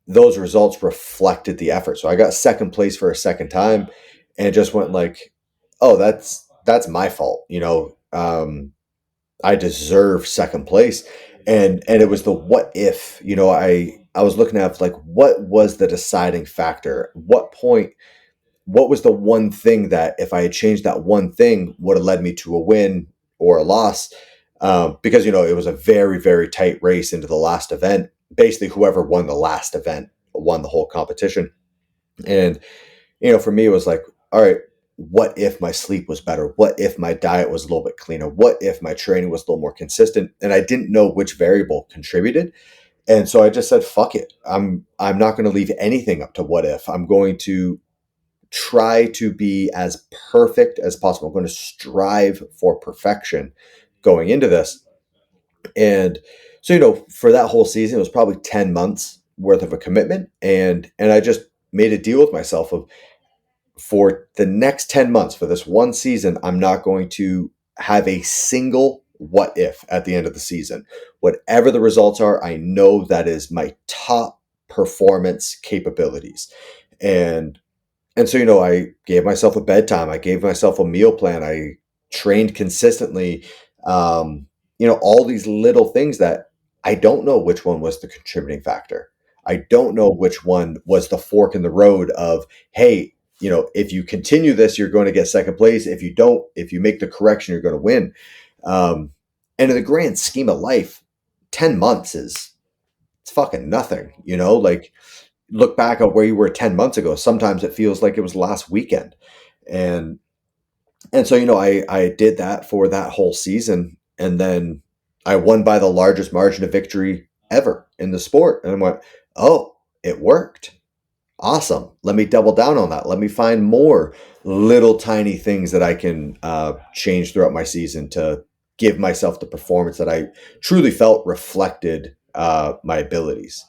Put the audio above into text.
those results reflected the effort. So I got second place for a second time, and it just went like, oh, that's my fault. I deserve second place. And it was the what if, I was looking at like, what was the deciding factor? What was the one thing that if I had changed that one thing would have led me to a win or a loss? Because, it was a very, very tight race into the last event. Basically, whoever won the last event won the whole competition. And, for me, it was like, all right, what if my sleep was better? What if my diet was a little bit cleaner? What if my training was a little more consistent? And I didn't know which variable contributed. And so I just said, fuck it. I'm not going to leave anything up to what if. I'm going to try to be as perfect as possible. I'm going to strive for perfection going into this. And so, for that whole season, it was probably 10 months worth of a commitment. And I just made a deal with myself of, for the next 10 months, for this one season, I'm not going to have a single what if at the end of the season. Whatever the results are, I know that is my top performance capabilities. And so, I gave myself a bedtime. I gave myself a meal plan. I trained consistently. All these little things that I don't know which one was the contributing factor. I don't know which one was the fork in the road of, hey, if you continue this, you're going to get second place. If you don't, if you make the correction, you're going to win. And in the grand scheme of life, 10 months it's fucking nothing, like, look back at where you were 10 months ago. Sometimes it feels like it was last weekend. And so, I did that for that whole season. And then I won by the largest margin of victory ever in the sport. And I went, oh, it worked. Awesome. Let me double down on that. Let me find more little tiny things that I can change throughout my season to give myself the performance that I truly felt reflected my abilities.